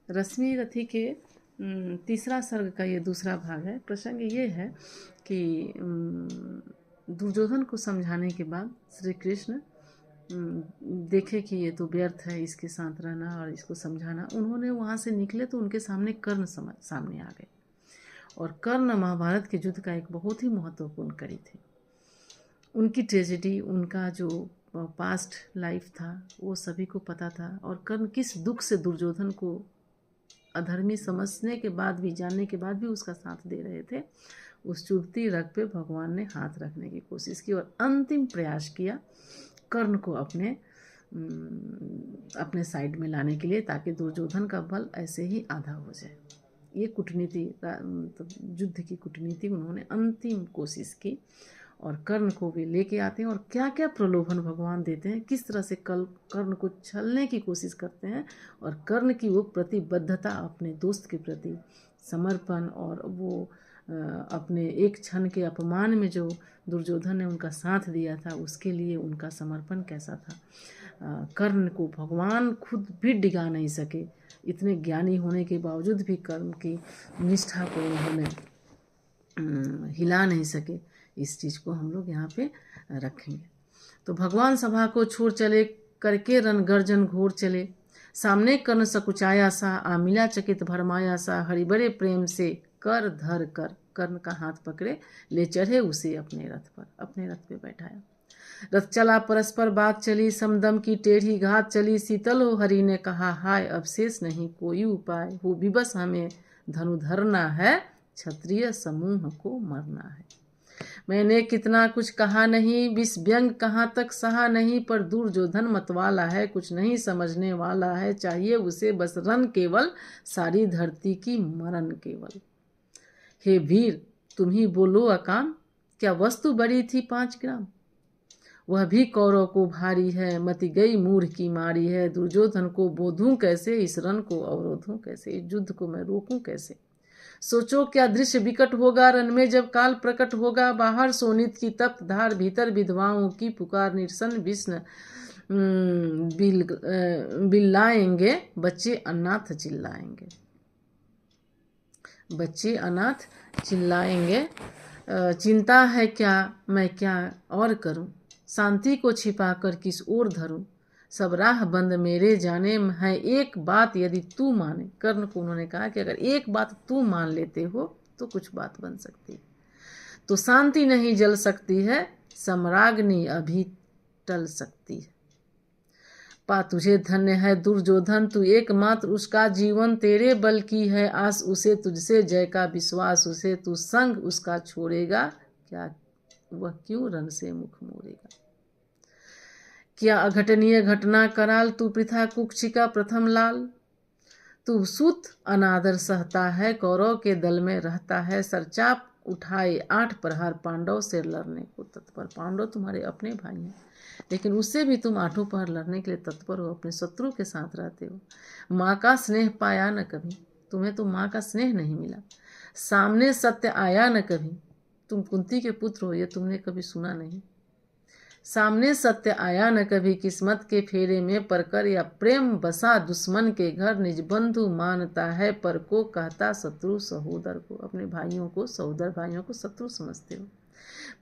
रश्मि रथी के तीसरा सर्ग का ये दूसरा भाग है। प्रसंग ये है कि दुर्योधन को समझाने के बाद श्री कृष्ण देखे कि ये तो व्यर्थ है इसके साथ रहना और इसको समझाना। उन्होंने वहाँ से निकले तो उनके सामने कर्ण सामने आ गए और कर्ण महाभारत के युद्ध का एक बहुत ही महत्वपूर्ण कड़ी थे। उनकी ट्रेजेडी, उनका जो पास्ट लाइफ था वो सभी को पता था और कर्ण किस दुख से दुर्योधन को अधर्मी समझने के बाद भी, जानने के बाद भी उसका साथ दे रहे थे। उस चुभती रग पे भगवान ने हाथ रखने की कोशिश की और अंतिम प्रयास किया कर्ण को अपने साइड में लाने के लिए, ताकि दुर्योधन का बल ऐसे ही आधा हो जाए। ये कूटनीति, युद्ध की कूटनीति उन्होंने अंतिम कोशिश की और कर्ण को भी लेके आते हैं और क्या क्या प्रलोभन भगवान देते हैं, किस तरह से कर्ण को छलने की कोशिश करते हैं और कर्ण की वो प्रतिबद्धता, अपने दोस्त के प्रति समर्पण और वो अपने एक क्षण के अपमान में जो दुर्योधन ने उनका साथ दिया था उसके लिए उनका समर्पण कैसा था। कर्ण को भगवान खुद भी डिगा नहीं सके, इतने ज्ञानी होने के बावजूद भी कर्ण की निष्ठा को उन्होंने हिला नहीं सके। इस चीज़ को हम लोग यहाँ पे रखेंगे। तो भगवान सभा को छोड़ चले, करके रण गर्जन घोर चले, सामने कर्ण सकुचाया सा, आमिला चकित भरमाया सा, हरि बड़े प्रेम से कर धर कर, कर्ण का हाथ पकड़े ले चढ़े उसे अपने रथ पे बैठाया। रथ चला, परस्पर बात चली, समदम की टेढ़ी घात चली, शीतल हो हरि ने कहा हाय, अब शेष नहीं कोई उपाय, हो विवश हमें धनु धरना है, क्षत्रिय समूह को मरना है। मैंने कितना कुछ कहा नहीं, विष व्यंग कहाँ तक सहा नहीं, पर दुर्योधन मतवाला है, कुछ नहीं समझने वाला है, चाहिए उसे बस रन केवल, सारी धरती की मरण केवल। हे वीर तुम ही बोलो अकाम, क्या वस्तु बड़ी थी 5 ग्राम, वह भी कौरव को भारी है, मति गई मूढ़ की मारी है, दुर्योधन को बोधूं कैसे, इस रण को अवरोधूं कैसे, इस युद्ध को मैं रोकूं कैसे। सोचो क्या दृश्य विकट होगा, रण में जब काल प्रकट होगा, बाहर सोनित की तप्त धार, भीतर विधवाओं की पुकार, निरसन विष्ण बिल्लाएंगे, बच्चे अनाथ चिल्लाएंगे, बच्चे अनाथ चिल्लाएंगे। चिंता है क्या मैं क्या और करूं, शांति को छिपा कर किस ओर धरूं, सब राह बंद मेरे जाने है, एक बात यदि तू माने। कर्ण को उन्होंने कहा कि अगर एक बात तू मान लेते हो तो कुछ बात बन सकती है। तो शांति नहीं जल सकती है, सम्राग्नि अभी टल सकती है। पा तुझे धन्य है दुर्योधन, तू एकमात्र उसका जीवन, तेरे बल की है आस उसे, तुझसे जय का विश्वास उसे, तू संग उसका छोड़ेगा क्या, वह क्यों रण से मुख मोड़ेगा। क्या अघटनीय घटना कराल, तू पृथा कुक्षी का प्रथम लाल, तू सूत अनादर सहता है, कौरव के दल में रहता है, सरचाप उठाए 8 प्रहार, पांडव से लड़ने को तत्पर। पांडव तुम्हारे अपने भाई हैं, लेकिन उससे भी तुम 8 प्रहार लड़ने के लिए तत्पर हो, अपने शत्रु के साथ रहते हो। माँ का स्नेह पाया न कभी, तुम्हें तो माँ का स्नेह नहीं मिला, सामने सत्य आया न कभी, तुम कुंती के पुत्र हो ये तुमने कभी सुना नहीं, सामने सत्य आया न कभी, किस्मत के फेरे में पड़कर, या प्रेम बसा दुश्मन के घर, निज बंधु मानता है पर को, कहता शत्रु सहोदर को। अपने भाइयों को, सहोदर भाइयों को शत्रु समझते हो,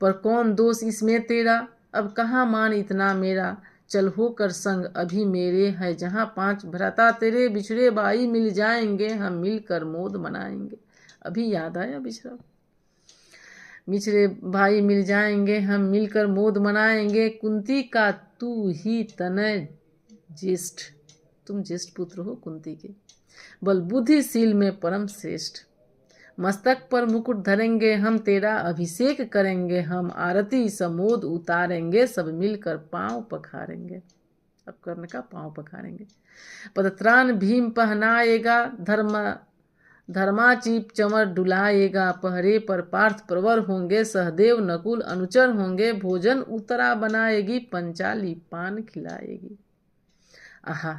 पर कौन दोष इसमें तेरा, अब कहाँ मान इतना मेरा, चल हो कर संग अभी मेरे है, जहाँ 5 भ्राता तेरे, बिछड़े भाई मिल जाएंगे, हम मिलकर मोद मनाएंगे। अभी याद आया बिछड़ा, बिछड़े भाई मिल जाएंगे, हम मिलकर मोद मनाएंगे, कुंती का तू ही तनय ज्येष्ठ, तुम ज्येष्ठ पुत्र हो कुंती के, बल बुद्धिशील में परम श्रेष्ठ, मस्तक पर मुकुट धरेंगे हम, तेरा अभिषेक करेंगे हम, आरती समोद उतारेंगे, सब मिलकर पांव पखारेंगे। अब कर्ण का पांव पखारेंगे। पदत्रान भीम पहनाएगा, धर्माचीप चमर डुलाएगा, पहरे पर पार्थ प्रवर होंगे, सहदेव नकुल अनुचर होंगे, भोजन उतरा बनाएगी, पंचाली पान खिलाएगी। आहा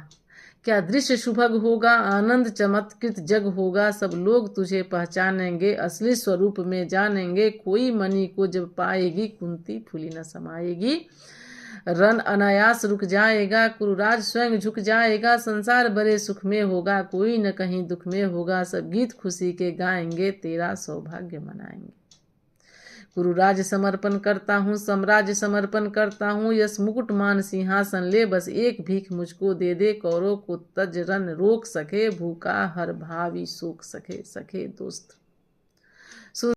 क्या दृश्य सुभग होगा, आनंद चमत्कृत जग होगा, सब लोग तुझे पहचानेंगे, असली स्वरूप में जानेंगे, कोई मणि को जब पाएगी, कुंती फूली न समाएगी, रन अनायास रुक जाएगा, कुरुराज स्वयं झुक जाएगा, संसार बड़े सुख में होगा, कोई न कहीं दुख में होगा, सब गीत खुशी के गाएंगे, तेरा सौभाग्य मनाएंगे। कुरुराज समर्पण करता हूँ, साम्राज्य समर्पण करता हूँ, यश मुकुट मान सिंहासन ले, बस एक भीख मुझको दे दे, कौरों को तज रन रोक सके, भूखा हर भावी सूख सके। सखे दोस्त